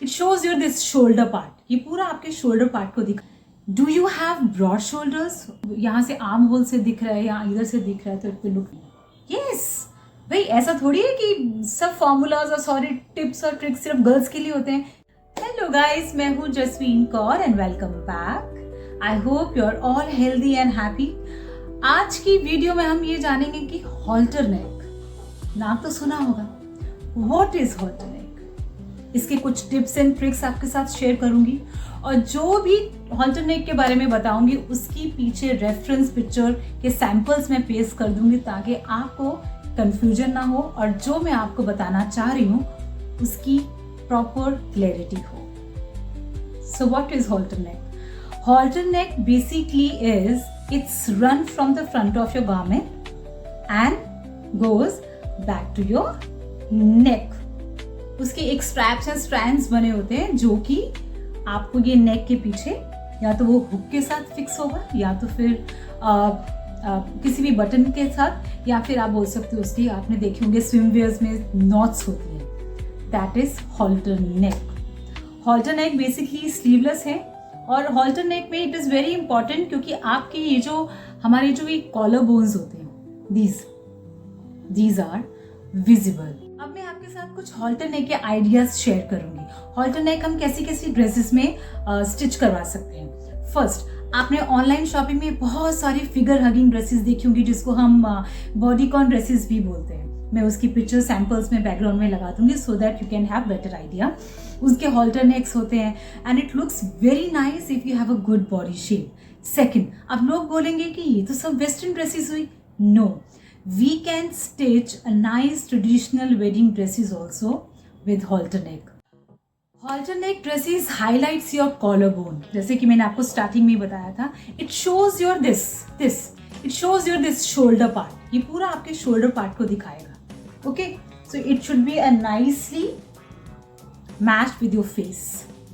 It shows your this shoulder part, ये पूरा आपके शोल्डर पार्ट को दिखा। Do you have broad shoulders? यहाँ से आर्म होल से दिख रहा है या इधर से दिख रहा है तो इट विल लुक यस। भाई ऐसा थोड़ी है कि सब फॉर्मूलाज और सॉरी टिप्स और ट्रिक्स सिर्फ गर्ल्स के लिए होते हैं। हेलो गाइस, मैं हूँ Jasveen Kaur and welcome back. I hope you are all healthy and happy. आज की वीडियो में हम ये जानेंगे कि हॉल्टर नेक, नाम तो सुना होगा। What is halter neck? इसके कुछ टिप्स एंड ट्रिक्स आपके साथ शेयर करूंगी और जो भी हॉल्टर नेक के बारे में बताऊंगी उसकी पीछे रेफरेंस पिक्चर के सैंपल्स में पेस्ट कर दूंगी ताकि आपको कंफ्यूजन ना हो और जो मैं आपको बताना चाह रही हूँ उसकी प्रॉपर क्लैरिटी हो। So what is halter neck? Halter neck basically is, it's run from the front of your garment and goes back to your neck. उसके एक स्ट्रैप्स एंड स्ट्रैंड्स बने होते हैं जो कि आपको ये नेक के पीछे या तो वो हुक के साथ फिक्स होगा या तो फिर किसी भी बटन के साथ, या फिर आप बोल सकते हो उसकी, आपने देखे होंगे स्विमवेयर्स में नॉट्स होती है। That is halter neck. Halter neck basically sleeveless है और हॉल्टर नेक में इट इज़ वेरी इंपॉर्टेंट क्योंकि आपके ये जो हमारे जो ये कॉलर बोन्स होते हैं दीज आर विजिबल। अब मैं आपके साथ कुछ हॉल्टर नेक के आइडियाज शेयर करूंगी। हॉल्टर नेक हम कैसी कैसी ड्रेसेस में स्टिच करवा सकते हैं। फर्स्ट, आपने ऑनलाइन शॉपिंग में बहुत सारी फिगर हगिंग ड्रेसेस देखी होंगी जिसको हम बॉडीकॉन ड्रेसेस भी बोलते हैं। मैं उसकी पिक्चर सैंपल्स में बैकग्राउंड में लगा दूंगी so that you can have better idea. उसके हॉल्टर नेक्स होते हैं and it looks very nice if you have a good body shape. Second, अब लोग बोलेंगे कि ये तो सब वेस्टर्न ड्रेसेस हुई। No, we can stitch a nice traditional wedding dresses also with halter neck. Halter neck dresses highlights your collar bone, जैसे कि मैंने आपको स्टार्टिंग में बताया था। It shows your it shows your this shoulder part, ये पूरा आपके शोल्डर पार्ट को दिखाएगा। Okay, so it should be a nicely matched with your face.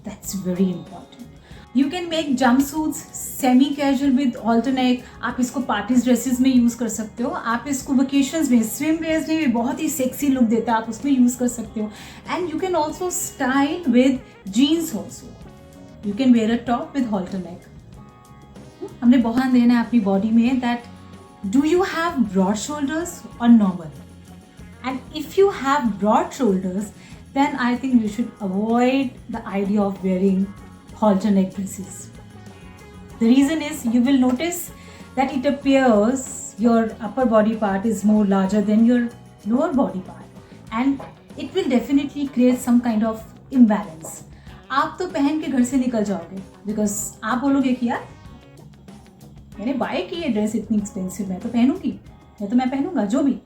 That's very important. You can make jumpsuits semi casual with halter neck. आप इसको parties dresses में use कर सकते हो। आप इसको वेकेशंस में, स्विम वेयर्स में बहुत ही सेक्सी लुक देता है, आप उसमें यूज कर सकते हो। And you can also style with jeans also. You can wear a top with halter neck. हमने बहुत ध्यान देना है अपनी बॉडी में that do you have broad shoulders और normal. And if you have broad shoulders then I think you should avoid the idea of wearing halter neck dresses. The reason is you will notice that it appears your upper body part is more larger than your lower body part and it will definitely create some kind of imbalance. आप तो पहन के घर से निकल जाओगे because आप बोलोगे कि यार मैंने बाय की है ड्रेस इतनी एक्सपेंसिव, मैं तो पहनूंगी या तो मैं पहनूंगा जो भी,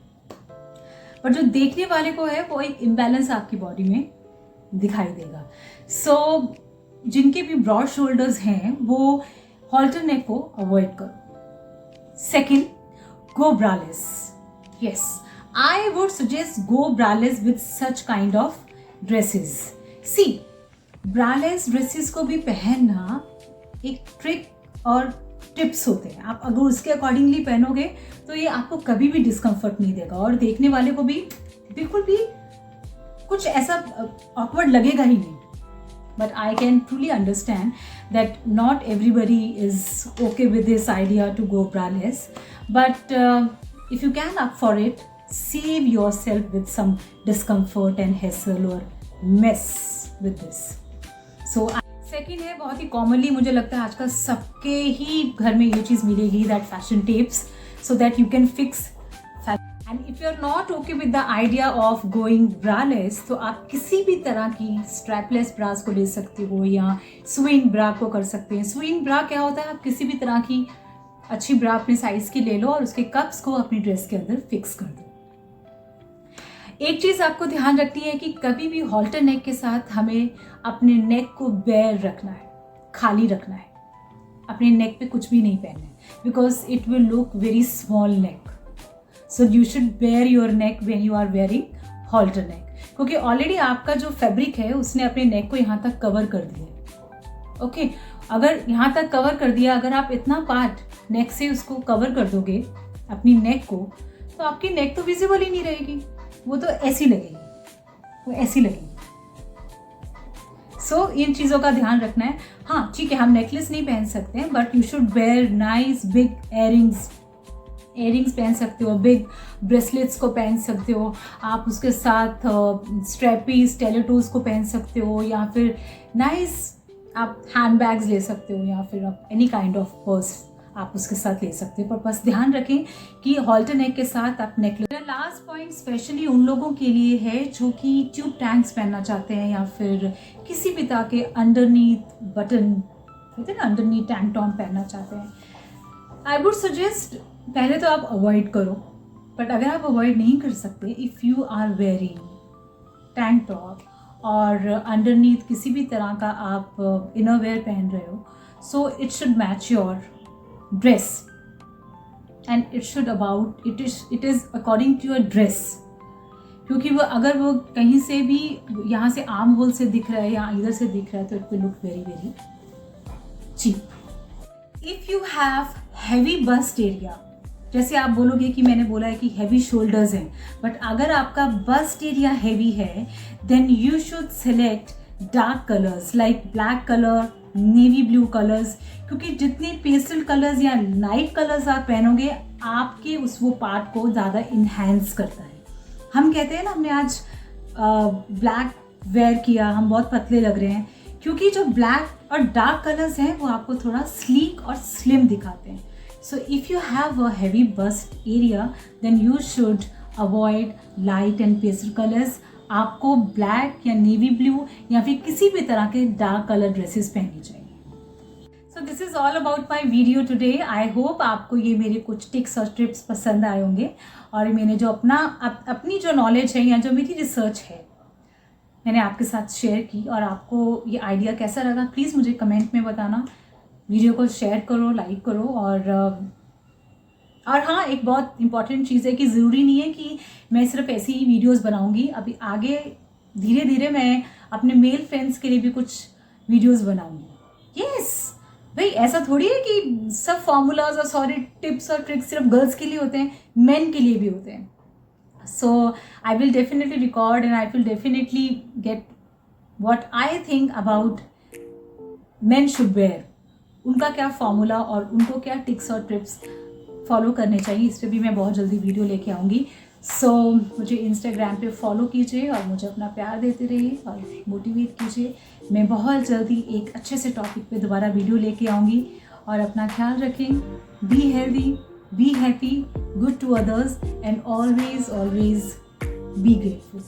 पर जो देखने वाले को है वो एक इम्बैलेंस आपकी बॉडी में दिखाई देगा। सो जिनके भी ब्रॉड शोल्डर्स हैं वो हॉल्टर नेक को अवॉइड करो। Second, go braless. Yes, I would suggest go braless with such kind of dresses. See, braless dresses को भी पहनना एक ट्रिक और टिप्स होते हैं। आप अगर उसके अकॉर्डिंगली पहनोगे तो ये आपको कभी भी डिस्कम्फर्ट नहीं देगा और देखने वाले को भी बिल्कुल भी कुछ ऐसा ऑकवर्ड लगेगा ही नहीं। But I can truly understand that not everybody is okay with this idea to go braless, but if you can up for it, save yourself with some discomfort and hassle और mess with this. So second है, बहुत ही commonly मुझे लगता है आजकल सबके ही घर में ये चीज़ मिलेगी, that fashion tapes, so that you can fix. And if you are not okay with the idea of going braless तो आप किसी भी तरह की स्ट्रैपलेस ब्रास को ले सकते हो या स्विंग ब्रा को कर सकते हैं। स्विंग ब्रा क्या होता है, आप किसी भी तरह की अच्छी ब्रा अपने साइज की ले लो और उसके कप्स को अपनी ड्रेस के अंदर फिक्स कर दो। एक चीज़ आपको ध्यान रखनी है कि कभी भी हॉल्टर नेक के साथ हमें अपने नेक को बेयर रखना है, खाली रखना है। अपने नेक पे कुछ भी नहीं पहनना है because it will look very small neck. So you should bare your neck when you are wearing halter neck, क्योंकि ऑलरेडी आपका जो फैब्रिक है उसने अपने नेक को यहाँ तक कवर कर दिया। ओके, अगर यहाँ तक कवर कर दिया, अगर आप इतना पार्ट नेक से उसको कवर कर दोगे अपनी नेक को, तो आपकी नेक तो विजिबल ही नहीं रहेगी, वो तो ऐसी लगेगी, वो ऐसी लगेगी। सो इन चीज़ों का ध्यान रखना है। हाँ ठीक है, हम नेकलेस नहीं पहन सकते हैं, but you should wear nice big earrings पहन सकते हो, बिग ब्रेसलेट्स को पहन सकते हो आप, उसके साथ स्ट्रैपी स्टेलेटोज को पहन सकते हो, या फिर नाइस आप हैंड बैग्स ले सकते हो, या फिर आप एनी काइंड ऑफ पर्स आप उसके साथ ले सकते हो। पर बस ध्यान रखें कि हॉल्टर नेक के साथ आप नेकलेस। लास्ट पॉइंट स्पेशली उन लोगों के लिए है जो कि ट्यूब टैंक्स पहनना चाहते हैं, या फिर किसी भी तरह के अंडरनीथ बटन कहते हैं ना, अंडरनीथ टैंक टॉप पहनना चाहते हैं। आई वुड सजेस्ट पहले तो आप अवॉइड करो, बट अगर आप अवॉइड नहीं कर सकते, if you are wearing tank top और अंडरनीथ किसी भी तरह का आप इनर वेयर पहन रहे हो, so it should match your dress and it is according to your dress. क्योंकि वो अगर वो कहीं से भी यहाँ से आर्म होल से दिख रहा है या इधर से दिख रहा है, तो it will look very very cheap. If you have heavy bust area, जैसे आप बोलोगे कि मैंने बोला है कि हैवी शोल्डर्स हैं, बट अगर आपका बस्ट एरिया हैवी है, then you should select dark colours like black colour, navy blue colours, क्योंकि जितने पेस्टल कलर्स या लाइट कलर्स आप पहनोगे, आपके उस वो पार्ट को ज़्यादा इन्हेंस करता है। हम कहते हैं ना, हमने आज ब्लैक वेयर किया, हम बहुत पतले लग रहे हैं, क्योंकि जो ब्लैक और डार्क कलर्स हैं वो आपको थोड़ा स्लीक और स्लिम दिखाते हैं। So if you have a heavy bust area, then you should avoid light and pastel colors. आपको ब्लैक या नेवी ब्लू या फिर किसी भी तरह के डार्क कलर ड्रेसेस पहननी चाहिए। So this is all about my video today. I hope आपको ये मेरे कुछ टिप्स और ट्रिप्स पसंद आए होंगे, और मैंने जो अपनी जो नॉलेज है या जो मेरी रिसर्च है मैंने आपके साथ शेयर की, और आपको ये आइडिया कैसा लगा प्लीज़ मुझे कमेंट में बताना। वीडियो को शेयर करो, लाइक करो, और हाँ, एक बहुत इंपॉर्टेंट चीज़ है कि ज़रूरी नहीं है कि मैं सिर्फ ऐसी ही वीडियोस बनाऊंगी। अभी आगे धीरे धीरे मैं अपने मेल फ्रेंड्स के लिए भी कुछ वीडियोस बनाऊंगी। यस भाई, ऐसा थोड़ी है कि सब फॉर्मूलाज और सारे टिप्स और ट्रिक्स सिर्फ गर्ल्स के लिए होते हैं, मेन के लिए भी होते हैं। So I will definitely record and I will definitely get what I think about men should wear, उनका क्या फॉर्मूला और उनको क्या टिप्स और ट्रिप्स फॉलो करने चाहिए, इस पर भी मैं बहुत जल्दी वीडियो लेके आऊँगी। सो मुझे इंस्टाग्राम पे फॉलो कीजिए और मुझे अपना प्यार देते रहिए और मोटिवेट कीजिए। मैं बहुत जल्दी एक अच्छे से टॉपिक पे दोबारा वीडियो लेके आऊँगी, और अपना ख्याल रखें। Be healthy, be happy, good to others, and always be grateful.